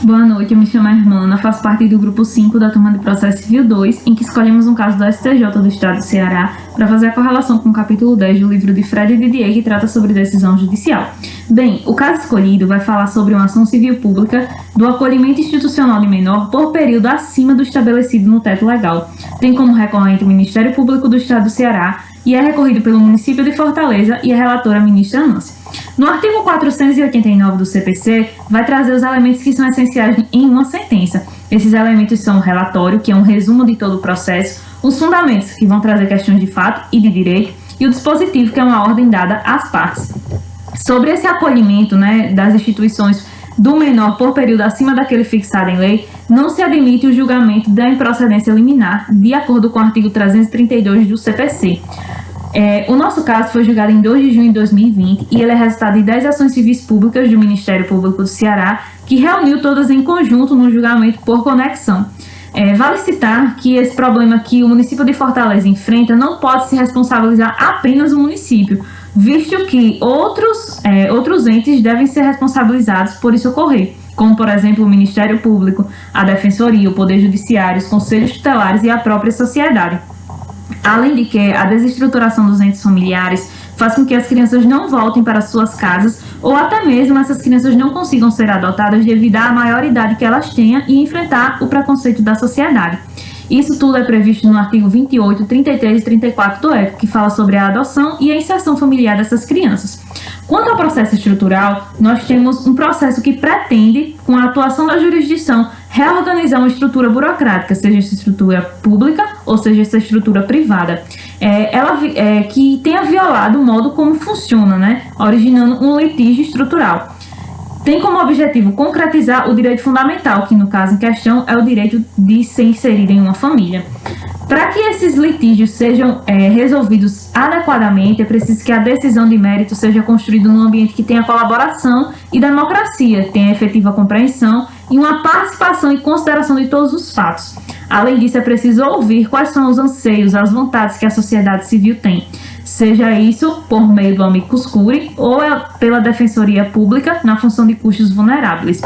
Boa noite, eu me chamo Hermana, faço parte do grupo 5 da turma de Processo Civil 2, em que escolhemos um caso do STJ do Estado do Ceará para fazer a correlação com o capítulo 10 do livro de Fred Didier, que trata sobre decisão judicial. Bem, o caso escolhido vai falar sobre uma ação civil pública do acolhimento institucional de menor por período acima do estabelecido no teto legal. Tem como recorrente o Ministério Público do Estado do Ceará e é recorrido pelo município de Fortaleza e a relatora ministra Nancy. No artigo 489 do CPC, vai trazer os elementos que são essenciais em uma sentença. Esses elementos são o relatório, que é um resumo de todo o processo, os fundamentos, que vão trazer questões de fato e de direito, e o dispositivo, que é uma ordem dada às partes. Sobre esse acolhimento, das instituições do menor por período acima daquele fixado em lei, não se admite o julgamento da improcedência liminar, de acordo com o artigo 332 do CPC. O nosso caso foi julgado em 2 de junho de 2020 e ele é resultado de 10 ações civis públicas do Ministério Público do Ceará, que reuniu todas em conjunto no julgamento por conexão. Vale citar que esse problema que o município de Fortaleza enfrenta não pode se responsabilizar apenas o município, visto que outros entes devem ser responsabilizados por isso ocorrer, como, por exemplo, o Ministério Público, a Defensoria, o Poder Judiciário, os Conselhos Tutelares e a própria sociedade. Além de que a desestruturação dos entes familiares faz com que as crianças não voltem para suas casas ou até mesmo essas crianças não consigam ser adotadas devido à maior idade que elas tenham e enfrentar o preconceito da sociedade. Isso tudo é previsto no artigo 28, 33 e 34 do ECA, que fala sobre a adoção e a inserção familiar dessas crianças. Quanto ao processo estrutural, nós temos um processo que pretende, com a atuação da jurisdição, reorganizar uma estrutura burocrática, seja essa estrutura pública ou seja essa estrutura privada, que tenha violado o modo como funciona, originando um litígio estrutural. Tem como objetivo concretizar o direito fundamental, que no caso em questão é o direito de ser inserido em uma família. Para que esses litígios sejam resolvidos adequadamente, é preciso que a decisão de mérito seja construída num ambiente que tenha colaboração e democracia, tenha efetiva compreensão e uma participação e consideração de todos os fatos. Além disso, é preciso ouvir quais são os anseios, as vontades que a sociedade civil tem, seja isso por meio do amicus curiae ou pela Defensoria Pública na função de custos vulneráveis.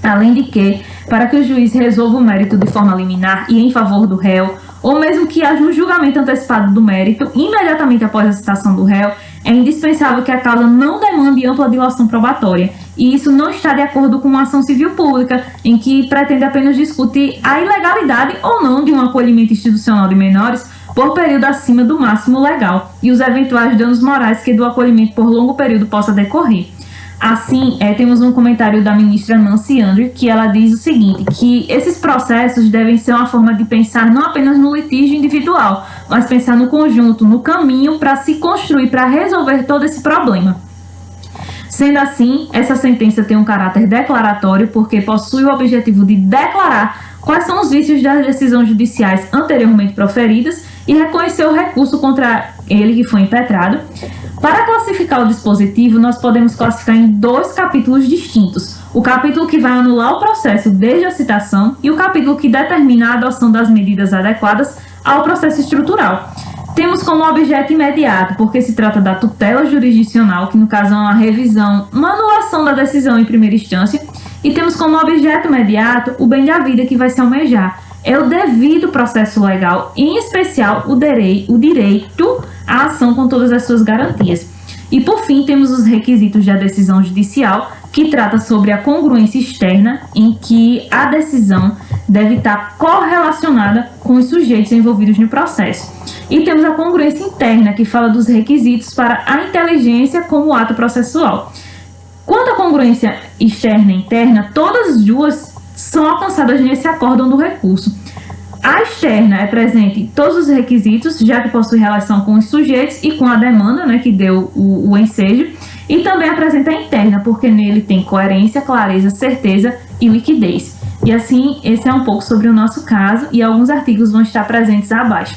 Além de que, para que o juiz resolva o mérito de forma liminar e em favor do réu, ou mesmo que haja um julgamento antecipado do mérito, imediatamente após a citação do réu, é indispensável que a causa não demande ampla dilação probatória, e isso não está de acordo com uma ação civil pública, em que pretende apenas discutir a ilegalidade ou não de um acolhimento institucional de menores por período acima do máximo legal, e os eventuais danos morais que do acolhimento por longo período possa decorrer. Assim, temos um comentário da ministra Nancy André, que ela diz o seguinte, que esses processos devem ser uma forma de pensar não apenas no litígio individual, mas pensar no conjunto, no caminho para se construir, para resolver todo esse problema. Sendo assim, essa sentença tem um caráter declaratório, porque possui o objetivo de declarar quais são os vícios das decisões judiciais anteriormente proferidas e reconhecer o recurso contra ele que foi impetrado. Para classificar o dispositivo, nós podemos classificar em 2 capítulos distintos. O capítulo que vai anular o processo desde a citação e o capítulo que determina a adoção das medidas adequadas ao processo estrutural. Temos como objeto imediato, porque se trata da tutela jurisdicional, que no caso é uma revisão, uma anulação da decisão em primeira instância, e temos como objeto imediato o bem da vida que vai se almejar. É o devido processo legal, em especial o direito à ação com todas as suas garantias. E por fim, temos os requisitos da decisão judicial, que trata sobre a congruência externa, em que a decisão deve estar correlacionada com os sujeitos envolvidos no processo. E temos a congruência interna, que fala dos requisitos para a inteligência como ato processual. Quanto à congruência externa e interna, todas as duas são alcançadas nesse acórdão do recurso. A externa é presente em todos os requisitos, já que possui relação com os sujeitos e com a demanda, que deu o ensejo, e também apresenta a interna, porque nele tem coerência, clareza, certeza e liquidez. E assim, esse é um pouco sobre o nosso caso, e alguns artigos vão estar presentes abaixo.